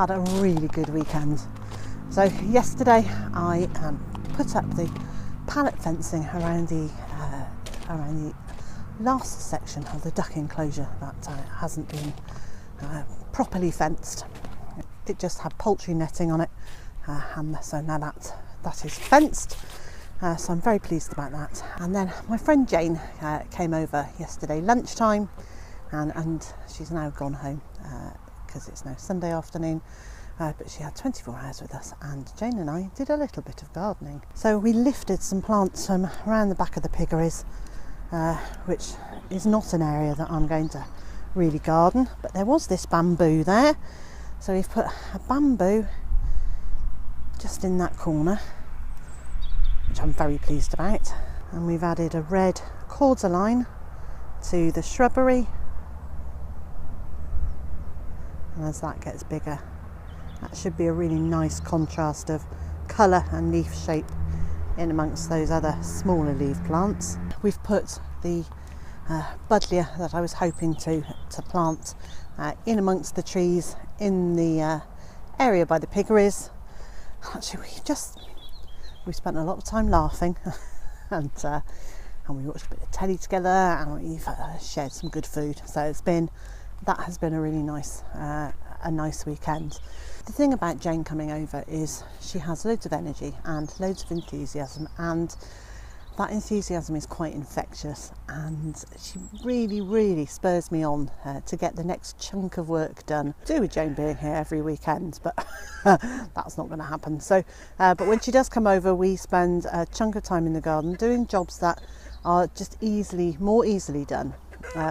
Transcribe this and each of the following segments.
had a really good weekend. So yesterday I put up the pallet fencing around the last section of the duck enclosure that hasn't been properly fenced. It just had poultry netting on it, and so now that is fenced. So I'm very pleased about that. And then my friend Jane came over yesterday lunchtime, and she's now gone home because it's now Sunday afternoon. But she had 24 hours with us, and Jane and I did a little bit of gardening. So we lifted some plants from around the back of the piggeries, which is not an area that I'm going to really garden, but there was this bamboo there. So we've put a bamboo just in that corner, which I'm very pleased about. And we've added a red cordyline to the shrubbery. And as that gets bigger, that should be a really nice contrast of colour and leaf shape in amongst those other smaller leaf plants. We've put the buddleia that I was hoping to plant in amongst the trees in the area by the piggeries. Actually, we spent a lot of time laughing and we watched a bit of telly together, and we've shared some good food. So that has been a really nice weekend. The thing about Jane coming over is she has loads of energy and loads of enthusiasm, and that enthusiasm is quite infectious, and she really spurs me on to get the next chunk of work done. Do with Jane being here every weekend, but that's not going to happen. So but when she does come over, we spend a chunk of time in the garden doing jobs that are just more easily done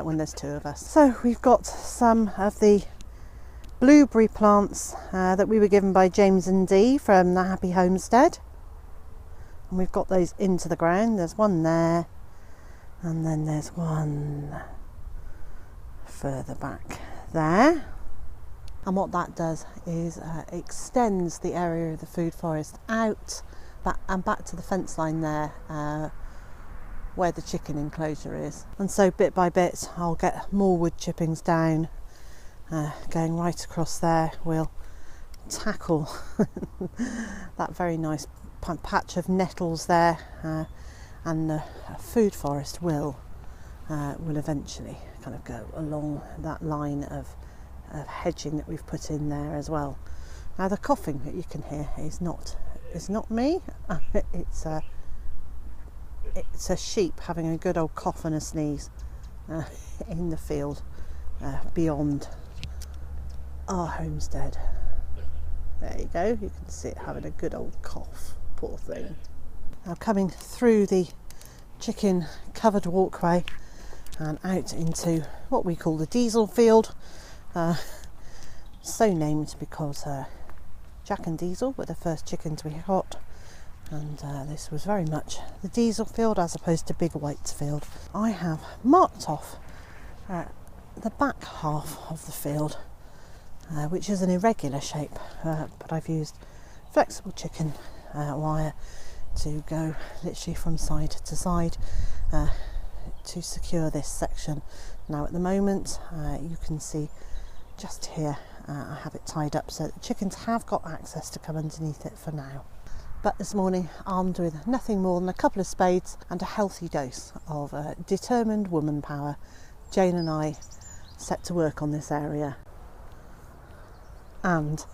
when there's two of us. So we've got some of the blueberry plants that we were given by James and Dee from the Happy Homestead. And we've got those into the ground. There's one there, and then there's one further back there. And what that does is extends the area of the food forest out back to the fence line there, where the chicken enclosure is. And so bit by bit I'll get more wood chippings down, going right across there. We'll tackle that very nice patch of nettles there, and the food forest will eventually kind of go along that line of hedging that we've put in there as well. Now the coughing that you can hear is not me. It's a sheep having a good old cough and a sneeze in the field beyond our homestead. There you go, you can see it having a good old cough, poor thing. Now coming through the chicken covered walkway and out into what we call the diesel field, so named because Jack and Diesel were the first chickens we got, and this was very much the diesel field as opposed to Big White's field. I have marked off the back half of the field, which is an irregular shape, but I've used flexible chicken wire to go literally from side to side to secure this section. Now at the moment you can see just here I have it tied up so the chickens have got access to come underneath it for now. But this morning, armed with nothing more than a couple of spades and a healthy dose of determined woman power, Jane and I set to work on this area. And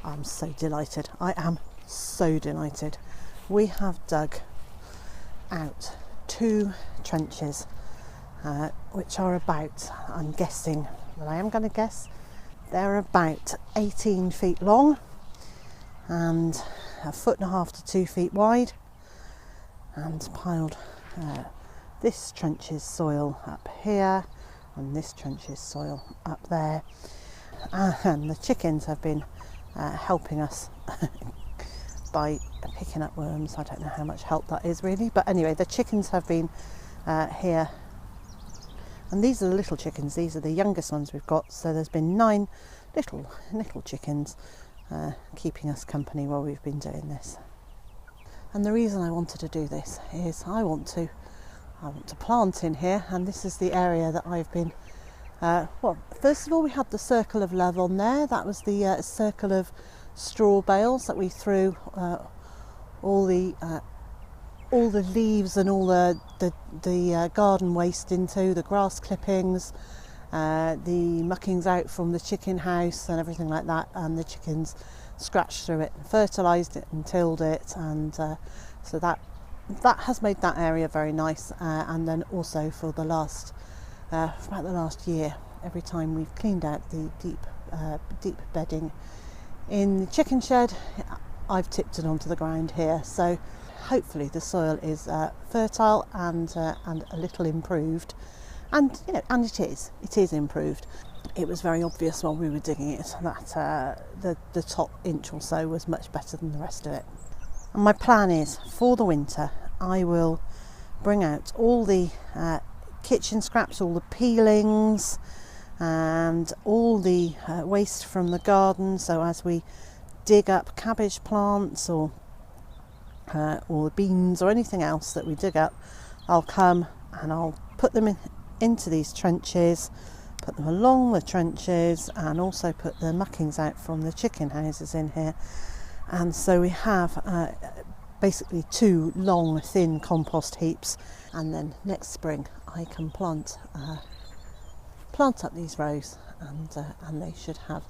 I'm so delighted. I am so delighted. We have dug out 2 trenches, which are about, I'm guessing, well, I am going to guess, they're about 18 feet long and 1.5 to 2 feet wide, and piled this trench's soil up here and this trench's soil up there. And the chickens have been helping us by picking up worms. I don't know how much help that is really, but anyway, the chickens have been here, and these are the little chickens. These are the youngest ones we've got, so there's been 9 little chickens keeping us company while we've been doing this. And the reason I wanted to do this is I want to plant in here, and this is the area that I've been Well, first of all we had the circle of love on there. That was the circle of straw bales that we threw all the leaves and all the garden waste into, the grass clippings, the muckings out from the chicken house and everything like that, and the chickens scratched through it, fertilised it and tilled it, and so that has made that area very nice. And then also for about the last year, every time we've cleaned out the deep bedding in the chicken shed, I've tipped it onto the ground here. So hopefully the soil is fertile and a little improved, and it is improved. It was very obvious while we were digging it that the top inch or so was much better than the rest of it. And my plan is, for the winter, I will bring out all the kitchen scraps, all the peelings and all the waste from the garden. So as we dig up cabbage plants or beans or anything else that we dig up, I'll come and I'll put them into these trenches, put them along the trenches, and also put the muckings out from the chicken houses in here. And so we have basically 2 long thin compost heaps, and then next spring I can plant up these rows, and they should have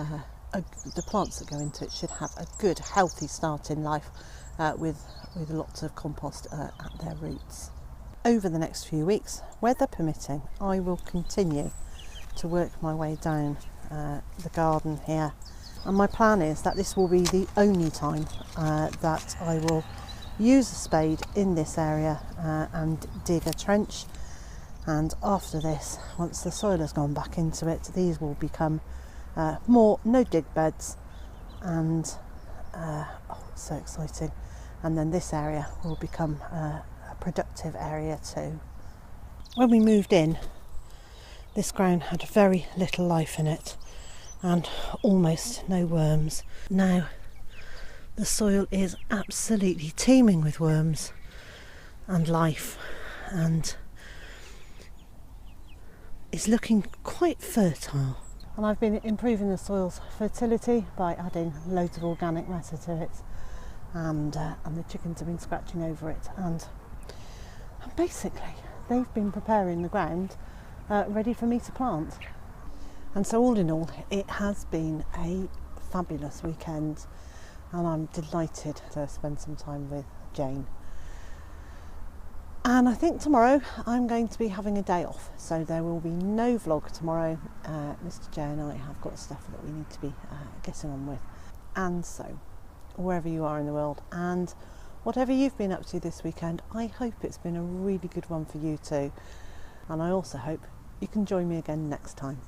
the plants that go into it should have a good healthy start in life with lots of compost at their roots. Over the next few weeks, weather permitting, I will continue to work my way down the garden here, and my plan is that this will be the only time that I will use a spade in this area and dig a trench. And after this, once the soil has gone back into it, these will become more no dig beds, and it's so exciting. And then this area will become a productive area too. When we moved in, this ground had very little life in it and almost no worms. Now the soil is absolutely teeming with worms and life, and is looking quite fertile. And I've been improving the soil's fertility by adding loads of organic matter to it, and the chickens have been scratching over it, and basically they've been preparing the ground ready for me to plant. And so all in all, it has been a fabulous weekend, and I'm delighted to spend some time with Jane. And I think tomorrow I'm going to be having a day off, so there will be no vlog tomorrow. Mr. J and I have got stuff that we need to be getting on with. And so, wherever you are in the world, and whatever you've been up to this weekend, I hope it's been a really good one for you too. And I also hope you can join me again next time.